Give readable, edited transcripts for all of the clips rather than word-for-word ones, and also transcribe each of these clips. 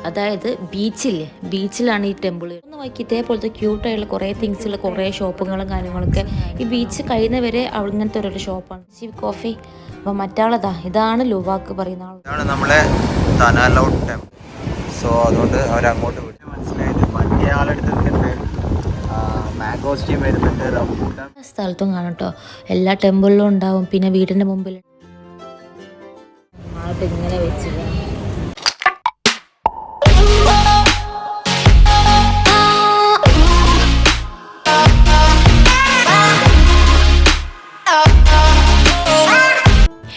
അതായത് ബീച്ചില്ലേ, ബീച്ചിലാണ് ഈ ടെമ്പിൾ. ഒന്ന് നോക്കി ഇതേപോലത്തെ ക്യൂട്ടായിട്ടുള്ള കുറേ തിങ്സുള്ള കുറേ ഷോപ്പുകളും കാര്യങ്ങളൊക്കെ ഈ ബീച്ച് കഴിയുന്നവരെ അങ്ങനത്തെ ഓരോ ഷോപ്പാണ്. കോഫി. അപ്പോൾ മറ്റാളതാ, ഇതാണ് ലുവാക്ക് പറയുന്ന ആൾ. ഇതാണ് നമ്മളെ തനാലൗട്ട് ടെമ്പിൾ. സോ അതുകൊണ്ട് അവരങ്ങോട്ട് വിട്ടു. മനസ്സിലായത് മറ്റേ ആളെടുത്തിട്ടുണ്ട് മാംഗോസ്റ്റീം വരുന്നുണ്ട്, റംബൂട്ടാൻ സ്ഥലത്തും കാണും കേട്ടോ. എല്ലാ ടെമ്പിളിലും ഉണ്ടാവും. പിന്നെ വീടിൻ്റെ മുമ്പിൽ ഇങ്ങനെ വെച്ചില്ല.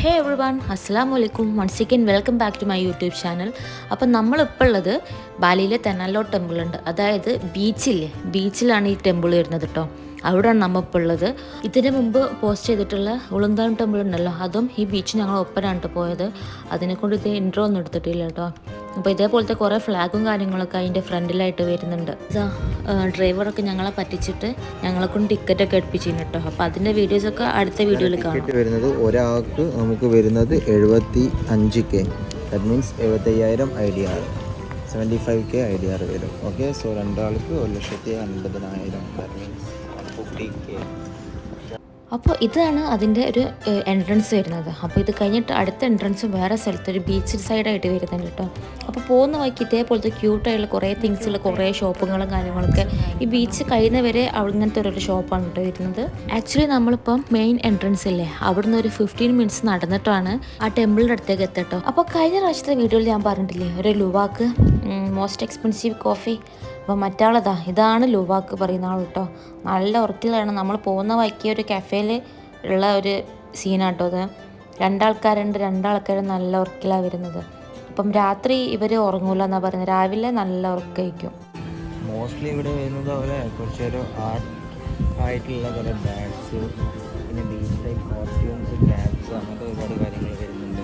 ഹേ എവ്രിവൺ, അസ്സലാമു അലൈക്കും. Once again welcome back to my YouTube channel. അപ്പം നമ്മളിപ്പോൾ ഉള്ളത് ബാലിയിലെ തെനാലോട്ട് ടെമ്പിൾ ഉണ്ട്. അതായത് ബീച്ചില്ലേ, ബീച്ചിലാണ് ഈ ടെമ്പിൾ വരുന്നത് കേട്ടോ. അവിടെയാണ് നമ്മൾ ഇപ്പോൾ ഉള്ളത്. ഇതിന് മുമ്പ് പോസ്റ്റ് ചെയ്തിട്ടുള്ള ഉളുന്താൻ ടെമ്പിൾ ഉണ്ടല്ലോ, അതും ഈ ബീച്ച് ഞങ്ങൾ ഒപ്പനാണ് പോയത്. അതിനെക്കൊണ്ട് ഇത് ഇൻട്രോ ഒന്നും എടുത്തിട്ടില്ല കേട്ടോ. അപ്പോൾ ഇതേപോലത്തെ കുറേ ഫ്ലാഗും കാര്യങ്ങളൊക്കെ അതിൻ്റെ ഫ്രണ്ടിലായിട്ട് വരുന്നുണ്ട്. ഇതാ ഡ്രൈവറൊക്കെ ഞങ്ങളെ പറ്റിച്ചിട്ട് ഞങ്ങളെ കൊണ്ട് ടിക്കറ്റൊക്കെ എടുപ്പിച്ചിരുന്നു കേട്ടോ. അപ്പോൾ അതിൻ്റെ വീഡിയോസൊക്കെ അടുത്ത വീഡിയോയിൽ കാണാം. വരുന്നത് ഒരാൾക്ക് നമുക്ക് വരുന്നത് 75K. That means 75,000 IDR, 75K IDR വരും. ഓക്കെ, സോ രണ്ടാൾക്ക് 1,50,000, ദാറ്റ് മീൻസ് 150K. അപ്പോൾ ഇതാണ് അതിൻ്റെ ഒരു എൻട്രൻസ് വരുന്നത്. അപ്പോൾ ഇത് കഴിഞ്ഞിട്ട് അടുത്ത എൻട്രൻസ് വേറെ സ്ഥലത്ത് ഒരു ബീച്ച് സൈഡായിട്ട് വരുന്നുണ്ട് കേട്ടോ. അപ്പോൾ പോകുന്ന വഴിക്ക് ഇതേപോലത്തെ ക്യൂട്ടായിട്ടുള്ള കുറേ തിങ്സുള്ള കുറേ ഷോപ്പുകളും കാര്യങ്ങളൊക്കെ ഈ ബീച്ച് കഴിയുന്നവരെ അങ്ങനത്തെ ഓരോ ഷോപ്പാണ് കേട്ടോ വരുന്നത്. ആക്ച്വലി നമ്മളിപ്പം മെയിൻ എൻട്രൻസ് ഇല്ലേ, അവിടുന്ന് ഒരു 15 മിനിറ്റ്സ് നടന്നിട്ടാണ് ആ ടെമ്പിളിൻ്റെ അടുത്തേക്ക് എത്തട്ടോ. അപ്പോൾ കഴിഞ്ഞ പ്രാവശ്യത്തെ വീഡിയോയിൽ ഞാൻ പറഞ്ഞിട്ടില്ലേ, ഒരു ലുവാക്ക് മോസ്റ്റ് എക്സ്പെൻസീവ് കോഫി. അപ്പോൾ മറ്റാളതാ, ഇതാണ് ലുവാക്ക് പറയുന്ന ആൾ കേട്ടോ. നല്ല ഉറക്കിലാണ്. നമ്മൾ പോകുന്ന വഴിക്ക് ഒരു കഫേയിൽ ഉള്ള ഒരു സീനാട്ടോ അത്. രണ്ടാൾക്കാരും നല്ല ഉറക്കിലാണ് വരുന്നത്. അപ്പം രാത്രി ഇവർ ഉറങ്ങൂല എന്നാണ് പറയുന്നത്, രാവിലെ നല്ല ഉറക്കമായിരിക്കും. മോസ്റ്റ്ലി ഇവിടെ വരുന്നത് പോലെ കുറച്ചൊരു ആർട്ട് ആയിട്ടുള്ള കുറേ ബാഗ്സ്, പിന്നെ ബീച്ച് ടൈപ്പ് കോസ്റ്റ്യൂംസ്, ക്യാപ്സ്, അങ്ങനത്തെ ഒരുപാട് കാര്യങ്ങൾ വരുന്നുണ്ട്.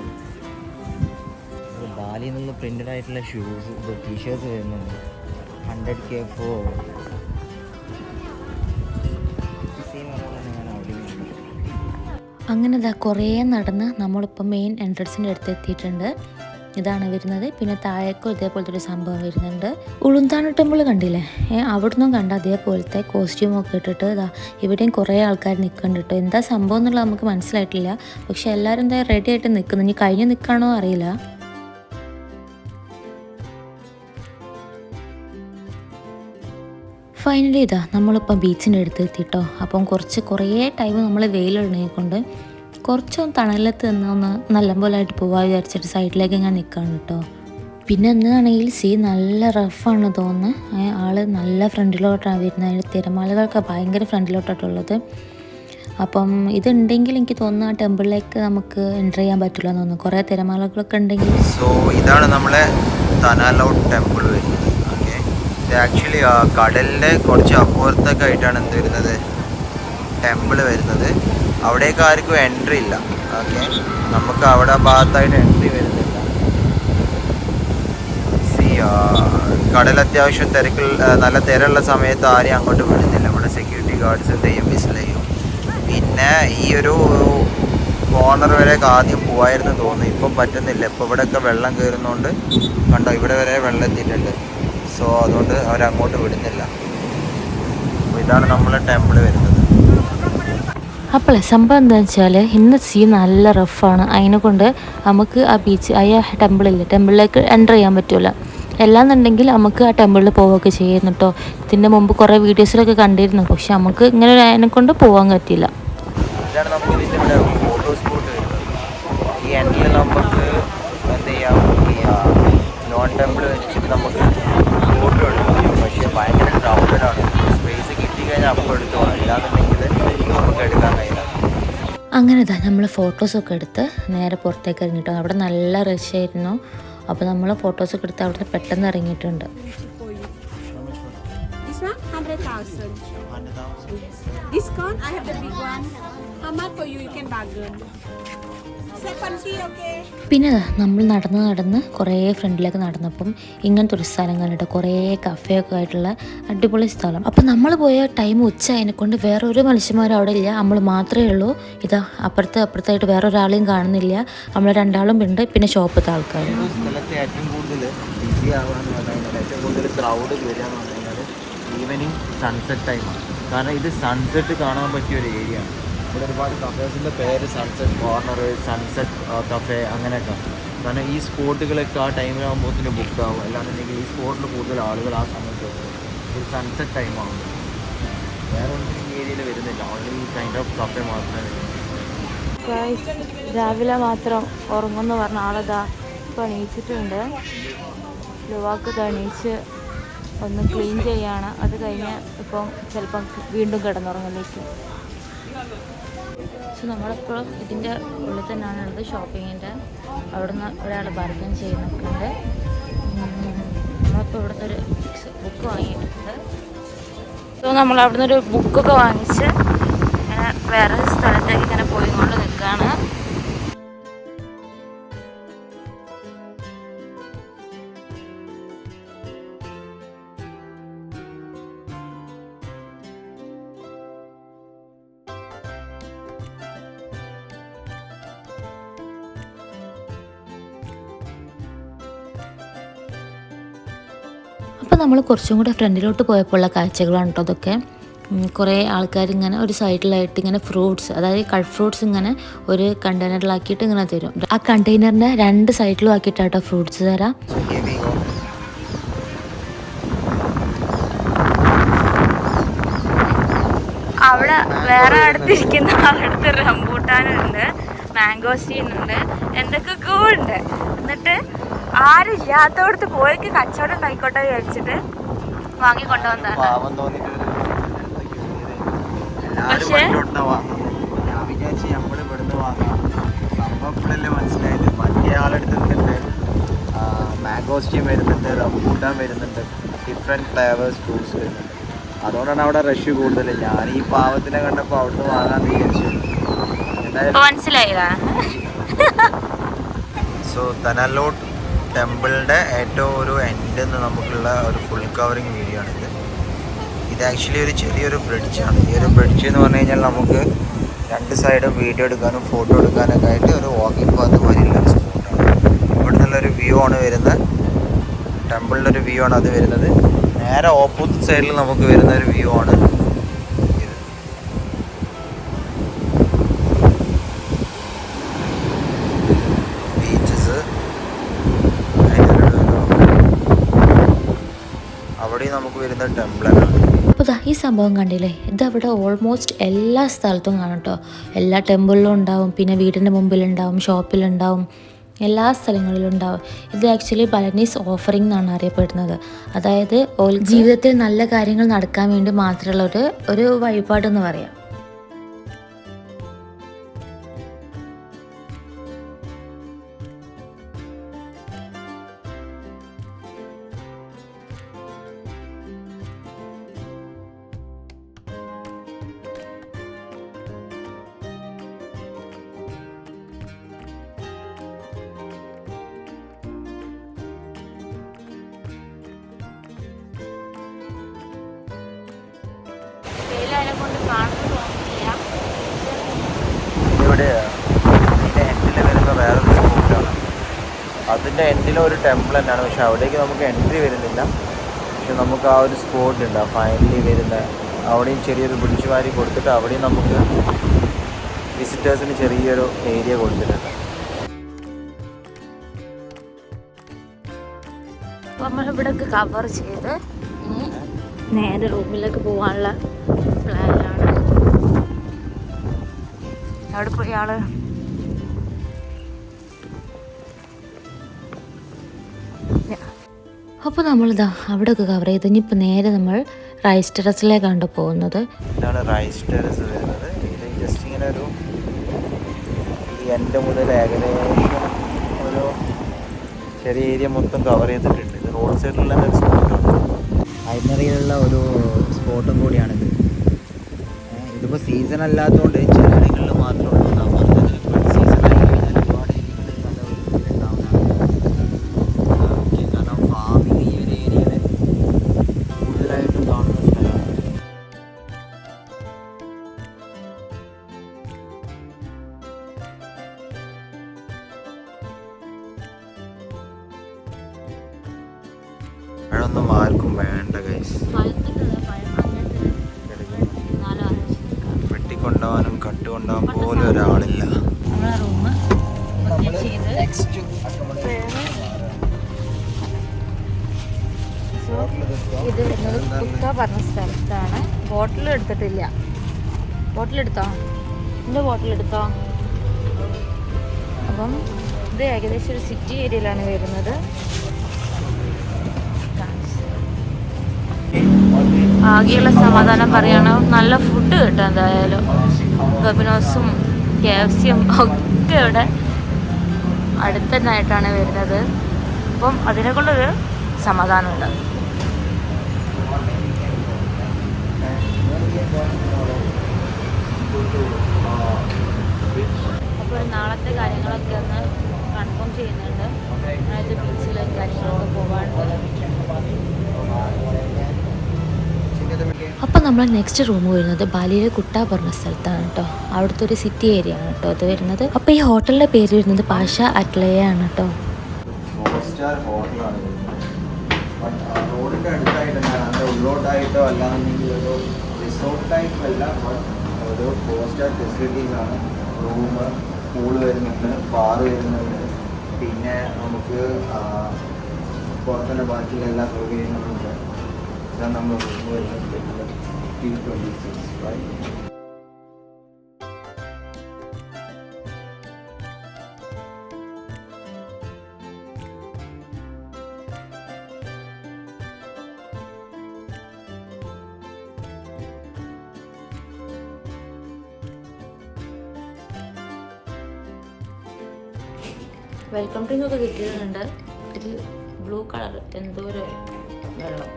ബാലിയിൽ നിന്നുള്ള പ്രിൻ്റഡ് ആയിട്ടുള്ള ഷൂസ്, ടീഷർട്ട്സ് വരുന്നുണ്ട്. 100K ഫോർ അങ്ങനെ ഇതാ കുറേ നടന്ന് നമ്മളിപ്പോൾ മെയിൻ എൻട്രൻസിൻ്റെ അടുത്ത് എത്തിയിട്ടുണ്ട്. ഇതാണ് വരുന്നത്. പിന്നെ താഴേക്കും ഇതേപോലത്തെ ഒരു സംഭവം വരുന്നുണ്ട്. ഉളുന്താന ടെമ്പിൾ കണ്ടില്ലേ, അവിടുന്ന് കണ്ട അതേപോലത്തെ കോസ്റ്റ്യൂമൊക്കെ ഇട്ടിട്ട് ഇതാ ഇവിടെയും കുറേ ആൾക്കാർ നിൽക്കുന്നുണ്ട് കേട്ടോ. എന്താ സംഭവം എന്നുള്ളത് നമുക്ക് മനസ്സിലായിട്ടില്ല. പക്ഷെ എല്ലാവരും എന്താ റെഡി ആയിട്ട് നിൽക്കുന്നു. ഇനി കഴിഞ്ഞ് നിൽക്കണോ അറിയില്ല. ഫൈനലി ഇതാ നമ്മളിപ്പം ബീച്ചിൻ്റെ അടുത്ത് എത്തിട്ടോ. അപ്പം കുറേ ടൈം നമ്മൾ വെയിലിടുന്നതിനെ കൊണ്ട് കുറച്ചൊന്ന് തണലത്ത് നിന്ന് നല്ലപോലായിട്ട് പോകാൻ വിചാരിച്ചിട്ട് സൈഡിലേക്ക് ഇങ്ങനെ നിൽക്കുകയാണ് കേട്ടോ. പിന്നെ എന്നാണെങ്കിൽ സീ നല്ല റഫാണ് തോന്നുന്നത്. ആൾ നല്ല ഫ്രണ്ടിലോട്ടാണ് വരുന്നത്. തിരമാലകളൊക്കെ ഭയങ്കര ഫ്രണ്ടിലോട്ടായിട്ടുള്ളത്. അപ്പം ഇതുണ്ടെങ്കിൽ എനിക്ക് തോന്നുന്നു ആ ടെമ്പിളിലേക്ക് നമുക്ക് എൻ്റർ ചെയ്യാൻ പറ്റില്ല എന്ന് തോന്നുന്നു, കുറേ തിരമാലകളൊക്കെ ഉണ്ടെങ്കിൽ. സോ ഇതാണ് നമ്മളെ തനാലൗട്ട് ടെമ്പിൾ വരുന്നത്. ഇത് ആക്ച്വലി കടലിൻ്റെ കുറച്ച് അപ്പുറത്തൊക്കെ ആയിട്ടാണ് എന്ത് വരുന്നത്, ടെമ്പിൾ വരുന്നത്. അവിടേക്ക് ആർക്കും എൻട്രി ഇല്ല. ഓക്കെ, നമുക്ക് അവിടെ ഭാഗത്തായിട്ട് എൻട്രി വരുന്നില്ല. കടൽ അത്യാവശ്യം നല്ല തിരയുള്ള സമയത്ത് ആരെയും അങ്ങോട്ട് വിടുന്നില്ല. ഇവിടെ സെക്യൂരിറ്റി ഗാർഡ്സ് എന്ത് ചെയ്യും, വിസിലെയ്യും. പിന്നെ ഈ ഒരു കോർണർ വരെ ആദ്യം പോവായിരുന്നു തോന്നുന്നു, ഇപ്പം പറ്റുന്നില്ല. ഇപ്പോൾ ഇവിടെയൊക്കെ വെള്ളം കയറുന്നതുകൊണ്ട് കണ്ടോ, ഇവിടെ വരെ വെള്ളം എത്തിയിട്ടുണ്ട്. സോ അതുകൊണ്ട് അവരങ്ങോട്ട് വിടുന്നില്ല. അപ്പോൾ ഇതാണ് നമ്മളെ ടെമ്പിൾ വരുന്നത്. അപ്പോൾ സംഭവം എന്താണെന്ന് വെച്ചാൽ ഇന്ന് സീ നല്ല റഫാണ്. അതിനെക്കൊണ്ട് നമുക്ക് ആ ബീച്ച് ടെമ്പിളിലേക്ക് എൻ്റർ ചെയ്യാൻ പറ്റില്ല. എല്ലാന്നുണ്ടെങ്കിൽ നമുക്ക് ആ ടെമ്പിളിൽ പോവുകയൊക്കെ ചെയ്യുന്നു കേട്ടോ. ഇതിൻ്റെ മുമ്പ് കുറേ വീഡിയോസിലൊക്കെ കണ്ടിരുന്നു. പക്ഷെ നമുക്ക് ഇങ്ങനെ അതിനെക്കൊണ്ട് പോകാൻ പറ്റില്ല. ഇതാണ് നമുക്ക് ഇതിൻ്റെ ഇവിടെ ഫോട്ടോ സ്പോട്ട് വരുന്നത്. ഈ എൻഡിൽ നമുക്ക് എന്ത് ചെയ്യാം, ഈ നോൺ ടെമ്പിൾ വെച്ചിട്ട് നമുക്ക് ഫോട്ടോ എടുക്കാം. പക്ഷേ ഭയങ്കര ക്രൗഡഡാണ്. സ്പേസ് കിട്ടിക്കഴിഞ്ഞാൽ അപ്പോൾ എടുത്തു പോകണം, ഇല്ലാന്നുണ്ടെങ്കിൽ നമുക്ക് എടുക്കാൻ കഴിയില്ല. അങ്ങനെ ഇതാ നമ്മൾ ഫോട്ടോസൊക്കെ എടുത്ത് നേരെ പുറത്തേക്ക് ഇറങ്ങിട്ടോ. അവിടെ നല്ല റഷ് ആയിരുന്നു. അപ്പോൾ നമ്മൾ ഫോട്ടോസൊക്കെ എടുത്ത് അവിടെ പെട്ടെന്ന് ഇറങ്ങിയിട്ടുണ്ട്. Discount, I have the big one. How much for you? You can bargain. പിന്നെ നമ്മൾ നടന്ന് കുറേ ഫ്രണ്ടിലേക്ക് നടന്നപ്പം ഇങ്ങനത്തെ ഒരു സ്ഥലം കണ്ടിട്ട് കുറേ കഫേയൊക്കെ ആയിട്ടുള്ള അടിപൊളി സ്ഥലം. അപ്പം നമ്മൾ പോയ ടൈം ഉച്ച അതിനെക്കൊണ്ട് വേറെ ഒരു മനുഷ്യന്മാരും അവിടെ ഇല്ല, നമ്മൾ മാത്രമേ ഉള്ളൂ. ഇതാ അപ്പുറത്തായിട്ട് വേറെ ഒരാളെയും കാണുന്നില്ല. നമ്മൾ രണ്ടാളും ഉണ്ട്, പിന്നെ ഷോപ്പത്തെ ആൾക്കാർ. സ്ഥലത്ത് ഏറ്റവും കൂടുതൽ ബിസി ആവുകയെന്ന് പറഞ്ഞു കഴിഞ്ഞാൽ ഏറ്റവും കൂടുതൽ ക്രൗഡ് വരിക എന്ന് പറഞ്ഞു കഴിഞ്ഞാൽ ഈവനിങ് സൺസെറ്റ് ടൈമാണ്. കാരണം ഇത് സൺസെറ്റ് കാണാൻ പറ്റിയ ഒരു ഏരിയ ആണ്. ഇവിടെ ഒരുപാട് കഫേസിൻ്റെ പേര് സൺസെറ്റ് കോർണർ, സൺസെറ്റ് കഫേ അങ്ങനെയൊക്കെ. കാരണം ഈ സ്പോട്ടുകളൊക്കെ ആ ടൈമിലാകുമ്പോഴത്തേന് ബുക്കാവും. അല്ലാന്നുണ്ടെങ്കിൽ ഈ സ്പോട്ടിൽ കൂടുതൽ ആളുകൾ ആ സമയത്ത് ഒരു സൺസെറ്റ് ടൈമാകും. വേറെ ഒന്നും ഈ ഏരിയയിൽ വരുന്നില്ല, ഓൺലി ഈ കൈൻഡ് ഓഫ് കഫേ മാത്രമേ വരുന്നുള്ളൂ. രാവിലെ മാത്രം ഉറങ്ങുമെന്ന് പറഞ്ഞ ആളിതാ ഇപ്പം എണീച്ചിട്ടുണ്ട്. ലുവാക്ക് എണീച്ച് ഒന്ന് ക്ലീൻ ചെയ്യാണ്. അത് കഴിഞ്ഞ് ഇപ്പം ചിലപ്പം വീണ്ടും കിടന്നുറങ്ങലേക്ക്. സോ നമ്മളിപ്പോൾ ഇതിൻ്റെ ഉള്ളിൽ തന്നെയാണുള്ളത്, ഷോപ്പിങ്ങിൻ്റെ. അവിടുന്ന് ഒരാൾ ബാർഗൈൻ ചെയ്യുന്നൊക്കെയുണ്ട്. നമ്മളിപ്പോൾ ഇവിടുന്ന് ഒരു ബുക്ക് വാങ്ങിയിട്ടുണ്ട്. സോ നമ്മൾ അവിടുന്ന് ഒരു ബുക്കൊക്കെ വാങ്ങിച്ച് ഇങ്ങനെ വേറെ സ്ഥലത്തേക്ക് ഇങ്ങനെ പോയിക്കൊണ്ട് നിൽക്കുകയാണ്. അപ്പോൾ നമ്മൾ കുറച്ചും കൂടെ ഫ്രണ്ടിലോട്ട് പോയപ്പോഴുള്ള കാഴ്ചകളാണ് കേട്ടോ അതൊക്കെ. കുറേ ആൾക്കാരിങ്ങനെ ഒരു സൈഡിലായിട്ട് ഇങ്ങനെ ഫ്രൂട്ട്സ്, അതായത് കട്ട് ഫ്രൂട്ട്സ് ഇങ്ങനെ ഒരു കണ്ടെയ്നറിലാക്കിയിട്ട് ഇങ്ങനെ തരും. ആ കണ്ടെയ്നറിൻ്റെ രണ്ട് സൈഡിലും ആക്കിയിട്ടാട്ടോ ഫ്രൂട്ട്സ് തരാം. അവിടെ വേറെ അടുത്തിരിക്കുന്ന അടുത്ത് റംബൂട്ടാനുണ്ട്, മാംഗോസ്റ്റീനുണ്ട്, എന്തൊക്കെയൊക്കെ ഉണ്ട്. എന്നിട്ട് ആരും ഇല്ലാത്തവിടുത്ത് പോയിക്ക് കച്ചവടം ഉണ്ടായിക്കോട്ടെ വിചാരിച്ചിട്ട് വാങ്ങിക്കൊണ്ടുവന്നതാണ്. പക്ഷേ ഞാൻ വിചാരിച്ച് നമ്മൾ ഇവിടുന്ന് വാങ്ങാം. സംഭവം ഇപ്പോഴല്ലേ മനസ്സിലായത്. മറ്റേ ആളെടുത്തിട്ടുണ്ട് മാംഗോസ്റ്റീൻ വരുന്നുണ്ട്, റംബൂട്ടാൻ വരുന്നുണ്ട്, ഡിഫറെൻറ്റ് ഫ്ലേവേഴ്സ് ഫ്രൂട്ട്സ് വരുന്നുണ്ട്. അതുകൊണ്ടാണ് അവിടെ റഷ് കൂടുതൽ. ഞാൻ ഈ പാവത്തിനെ കണ്ടപ്പോൾ അവിടുന്ന് വാങ്ങാമെന്ന് വിചാരിച്ചു. മനസ്സിലായില്ല. സോ തനലോട്ട് ടെമ്പിളിൻ്റെ ഏറ്റവും ഒരു എൻഡിൽ നിന്ന് നമുക്കുള്ള ഒരു ഫുൾ കവറിങ് വീഡിയോ ആണിത്. ഇത് ആക്ച്വലി ഒരു ചെറിയൊരു ബ്രിഡ്ജാണ്. ഈ ഒരു ബ്രിഡ്ജ് എന്ന് പറഞ്ഞു കഴിഞ്ഞാൽ നമുക്ക് രണ്ട് സൈഡും വീഡിയോ എടുക്കാനും ഫോട്ടോ എടുക്കാനൊക്കെ ആയിട്ട് ഒരു വാക്കിംഗ് പാത്ത് മാതിരിയുള്ളൊരു സ്പോട്ടാണ്. ഇവിടെ നിന്നുള്ളൊരു വ്യൂ ആണ് വരുന്നത്. ടെമ്പിളിൻ്റെ ഒരു വ്യൂ ആണ് അത് വരുന്നത്. നേരെ ഓപ്പോസിറ്റ് സൈഡിൽ നമുക്ക് വരുന്ന ഒരു വ്യൂ ആണ് ഇത്. ബീച്ചസ് അവിടെ നമുക്ക് വരുന്ന ടെമ്പിളാണ്. അപ്പോൾ ഈ സംഭവം കണ്ടില്ലേ, ഇതവിടെ ഓൾമോസ്റ്റ് എല്ലാ സ്ഥലത്തും കാണും കേട്ടോ. എല്ലാ ടെമ്പിളിലും ഉണ്ടാവും, പിന്നെ വീടിൻ്റെ മുമ്പിലുണ്ടാവും, ഷോപ്പിലുണ്ടാവും, എല്ലാ സ്ഥലങ്ങളിലും ഉണ്ടാവും. ഇത് ആക്ച്വലി ബലനീസ് ഓഫറിംഗ് എന്നാണ് അറിയപ്പെടുന്നത്. അതായത് ജീവിതത്തിൽ നല്ല കാര്യങ്ങൾ നടക്കാൻ വേണ്ടി മാത്രമുള്ള ഒരു വഴിപാടെന്ന് പറയാം. ഇവിടെ ഇതിൻ്റെ എൻഡിൽ വരുന്ന വേറൊരു സ്പോട്ടാണ്. അതിൻ്റെ എൻഡിലും ഒരു ടെമ്പിൾ തന്നെയാണ്, പക്ഷെ അവിടേക്ക് നമുക്ക് എൻട്രി വരുന്നില്ല. പക്ഷെ നമുക്ക് ആ ഒരു സ്പോട്ട് ഉണ്ട്, ഫൈനലി വരുന്ന അവിടെയും ചെറിയൊരു ബ്രിഡ്ജ് വാരി കൊടുത്തിട്ട് അവിടെയും നമുക്ക് വിസിറ്റേഴ്സിന് ചെറിയൊരു ഏരിയ കൊടുത്തിട്ടുണ്ട്. നമ്മളിവിടെയൊക്കെ കവർ ചെയ്ത് ഇനി നേരെ റൂമിലേക്ക് പോകാനുള്ള പ്ലാനാണ്. അവിടെ പോയി ആള് അപ്പോൾ നമ്മളിതാ അവിടെയൊക്കെ കവർ ചെയ്ത് ഇനിയിപ്പോൾ നേരെ നമ്മൾ റൈസ് ടെറസിലേക്കാണ് പോകുന്നത്. ഇതാണ് റൈസ് ടെറസ് വരുന്നത്. ഇത് ജസ്റ്റ് ഇങ്ങനെ ഒരു ഈ എൻ്റെ മുതൽ ഏകദേശം ഒരു ചെറിയ ഏരിയ മൊത്തം കവർ ചെയ്തിട്ടുണ്ട്. ഇത് റോഡ് സൈഡിലുള്ള ഒരു സ്പോട്ടുണ്ട്, ഐനറിയിലുള്ള ഒരു സ്പോട്ടും കൂടിയാണിത്. ഇതിപ്പോൾ സീസൺ അല്ലാത്തതുകൊണ്ട് ചില ഇടങ്ങളിൽ മാത്രമേ ഉള്ളൂ. സീസൺ ആയി കഴിഞ്ഞാൽ ഒരുപാട് പഴമൊന്നും ആർക്കും വേണ്ട ഗൈസ്. വെട്ടിക്കൊണ്ടുപോകാനും കട്ടുകൊണ്ടുപോകാൻ പോലും ഒരാളില്ല. ഇത് വരുന്നത് കുക്ക പറഞ്ഞ സ്ഥലത്താണ്. ബോട്ടിൽ എടുത്തിട്ടില്ല. ബോട്ടിലെടുത്തോ? എൻ്റെ ബോട്ടിലെടുത്തോ? അപ്പം ഇത് ഏകദേശം ഒരു സിറ്റി ഏരിയയിലാണ് വരുന്നത്. ആകെയുള്ള സമാധാനം പറയണം, നല്ല ഫുഡ് കിട്ടും എന്തായാലും. ഡൊമിനോസും KFCയും ഒക്കെ ഇവിടെ അടുത്തന്നായിട്ടാണ് വരുന്നത്. അപ്പം അതിനെ കൊണ്ടൊരു സമാധാനമുണ്ട്. അപ്പോൾ നാളത്തെ കാര്യങ്ങളൊക്കെ ഒന്ന് കൺഫേം ചെയ്യുന്നുണ്ട്. അതായത് ബീച്ചിലും കാര്യങ്ങളൊക്കെ പോകാനുണ്ട്. അപ്പോൾ നമ്മൾ നെക്സ്റ്റ് റൂം വരുന്നത് ബാലിയിലെ കുട്ട പറഞ്ഞ സ്ഥലത്താണ് കേട്ടോ. അവിടുത്തെ ഒരു സിറ്റി ഏരിയ ആണ് കേട്ടോ അത് വരുന്നത്. അപ്പോൾ ഈ ഹോട്ടലിൻ്റെ പേര് വരുന്നത് പാഷ അറ്റ്ലയ ആണ് കേട്ടോ. 4 സ്റ്റാർ ഹോട്ടലാണ്. റോഡിൻ്റെ അടുത്തായിട്ട് തന്നെയാണ്. ഉള്ളോട്ടായിട്ടോ അല്ലാന്നുണ്ടെങ്കിൽ ഒരു റിസോർട്ട് ടൈപ്പ് അല്ല, ഒരു 4 സ്റ്റാർ ഫെസിലിറ്റീസ് ആണ്. റൂം, പൂള് വരുന്നുണ്ട്, ബാറ് വരുന്നുണ്ട്, പിന്നെ നമുക്ക് പുറത്തുള്ള ബാക്കിയുള്ള എല്ലാ സൗകര്യങ്ങളും ഉണ്ട്. ഇതാണ് നമ്മൾ റൂം വരുന്നത്. 226 റൈറ്റ്. വെൽക്കം ഡ്രിങ്ക് ഒക്കെ കിട്ടിയിട്ടുണ്ട്. ഒരു ബ്ലൂ കളർ എന്തോ ഒരു വെള്ളം.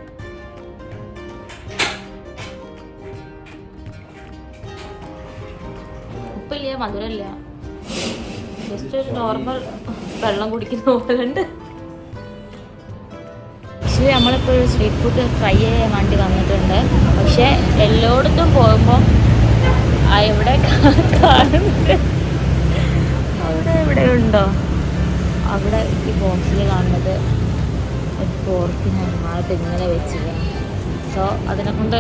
ഉപ്പില്ല, മധുരമില്ല, ജസ്റ്റ് ഒരു നോർമൽ വെള്ളം കുടിക്കുന്ന പോലെ ഉണ്ട്. ആക്ച്വലി നമ്മളിപ്പോൾ ഒരു സ്ട്രീറ്റ് ഫുഡ് ട്രൈ ചെയ്യാൻ വേണ്ടി വന്നിട്ടുണ്ട്. പക്ഷേ എല്ലായിടത്തും പോകുമ്പോൾ എവിടെ കാണുന്നുണ്ട്, അവിടെ എവിടെ ഉണ്ടോ, അവിടെ ഈ ബോക്സിൽ കാണുന്നത് ഒരു പോർക്കിനായിട്ട് ഇങ്ങനെ വെച്ചില്ല. സോ അതിനെ കൊണ്ട്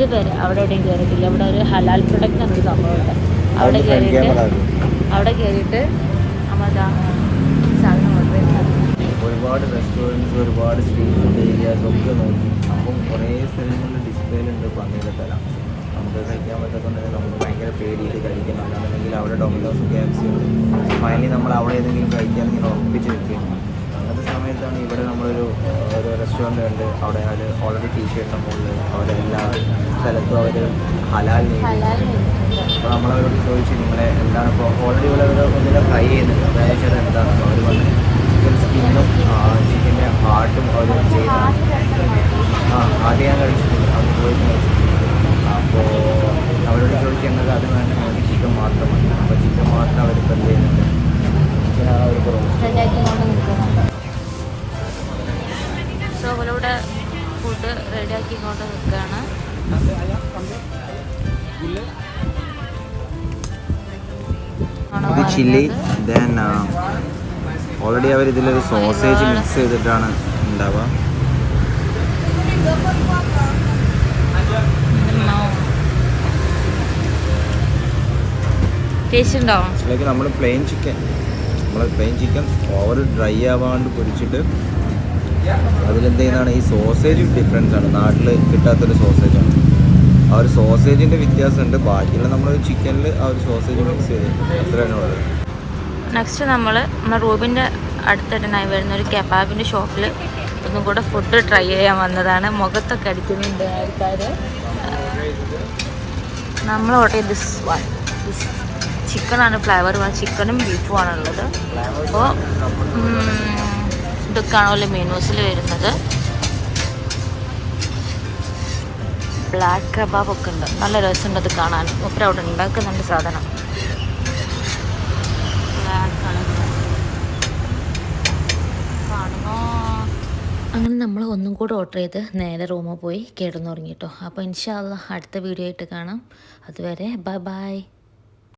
ഇതുവരെ അവിടെ എവിടെയും കയറിയിട്ടില്ല. അവിടെ ഒരു ഹലാൽ പ്രൊഡക്റ്റ് എന്നൊരു സംഭവമുണ്ട്. അവിടെ കയറിയിട്ട് നമ്മളതാ സാധനം ഓർഡർ ചെയ്യുന്നത്. ഒരുപാട് റെസ്റ്റോറൻറ്റ്സ്, ഒരുപാട് സ്ട്രീറ്റ് ഫുഡ് ഏരിയാസ് ഒക്കെ നോക്കി. അപ്പം കുറേ സ്ഥലങ്ങളിൽ ഡിസ്പ്ലേയിലുണ്ട് പന്നിയുടെ തല. നമുക്ക് കഴിക്കാൻ പറ്റാത്തതുകൊണ്ട് നമുക്ക് ഭയങ്കര പേടിയിട്ട് കഴിക്കണം. അല്ലാന്നുണ്ടെങ്കിൽ അവിടെ ഡൊമിനോസും KFC ഉണ്ട്. ഫൈനലി നമ്മൾ അവിടെ ഏതെങ്കിലും കഴിക്കാൻ ഇങ്ങനെ ഉറപ്പിച്ച് വെക്കുകയാണ്. അങ്ങനത്തെ സമയത്താണ് ഇവിടെ നമ്മളൊരു റെസ്റ്റോറൻറ്റ് ഉണ്ട്. അവിടെ അവർ ഓൾറെഡി ടീഷർട്ടിൻ്റെ മുകളിൽ അവിടെ എല്ലാ സ്ഥലത്തും അവർ ഹലാൽ അപ്പോൾ നമ്മളവരോട് ചോദിച്ചു നിങ്ങളെ എന്താണ് ഇപ്പോൾ ഓൾറെഡി ഇവിടെ ഒന്നിനെ ഫ്രൈ ചെയ്യുന്നുണ്ട്. അതായത് അത് എന്താണെന്ന് അവർ വന്ന് ചിക്കൻ സ്കിന്നും ചിക്കൻ്റെ ഹാർട്ടും അവർ ചെയ്യുന്നതാണ്. ആദ്യം ഞാൻ കഴിച്ചിട്ടില്ല, അവർ പോയി കഴിച്ചിട്ടില്ല. അപ്പോൾ അവരോട് ചോദിക്കേണ്ടത് അത് വേണ്ട, ചിക്കൻ മാത്രം മതി. അപ്പോൾ ചിക്കൻ മാത്രം അവർ പ്രിന്റ് ചെയ്യുന്നുണ്ട്. ചിക്കനാണ് അവർക്ക് റോസ്റ്റ്. സോ അവരിവിടെ ഫുഡ് റെഡിയാക്കിക്കൊണ്ട് നിൽക്കുകയാണ്. ഇത് ചില്ലി, ദെൻ ഓൾറെഡി അവർ ഇതിലൊരു സോസേജ് മിക്സ് ചെയ്തിട്ടാണ് ഉണ്ടാവുക. ടേസ്റ്റ് ഉണ്ടോ? ഇതിലേക്ക് നമ്മൾ പ്ലെയിൻ ചിക്കൻ ഓവർ ഡ്രൈ ആവാണ്ട് പൊരിച്ചിട്ട് അതിലെന്ത് ചെയ്യുന്നതാണ് ഈ സോസേജ് ഡിഫറൻസ് ആണ്. നാട്ടിൽ കിട്ടാത്തൊരു സോസേജാണ്. ആ ഒരു സോസേജിൻ്റെ വ്യത്യാസമുണ്ട്. ബാക്കിയുള്ള നമ്മൾ ചിക്കനിൽ ആ ഒരു സോസേജ് മിക്സ് ചെയ്ത് അത്രയാണ് ഉള്ളത്. നെക്സ്റ്റ് നമ്മുടെ റൂമിൻ്റെ അടുത്തിടനായി വരുന്ന ഒരു കബാബിൻ്റെ ഷോപ്പിൽ ഒന്നും കൂടെ ഫുഡ് ട്രൈ ചെയ്യാൻ വന്നതാണ്. മുഖത്തൊക്കെ അടിക്കുന്നുണ്ട് ആൾക്കാർ. നമ്മൾ ഓർഡർ ചെയ്ത് ദിസ് ചിക്കനാണ് ഫ്ലേവർ. ചിക്കനും ബീഫും ആണുള്ളത്. അപ്പോൾ ഇതൊക്കെയാണല്ലോ മെനൂസിൽ വരുന്നത്. ബ്ലാക്ക് കബാബ് ഒക്കെ ഉണ്ട്. നല്ല രസമുണ്ട് അത് കാണാൻ. ഒപ്പം അവിടെ ഉണ്ടാക്കുന്നുണ്ട് സാധനം. അങ്ങനെ നമ്മൾ ഒന്നും കൂടെ ഓർഡർ ചെയ്ത് നേരെ റൂമിൽ പോയി കിടന്നുറങ്ങി കേട്ടോ. അപ്പോൾ ഇൻഷാ അല്ലാഹ് അടുത്ത വീഡിയോ ആയിട്ട് കാണാം. അതുവരെ ബൈ ബൈ.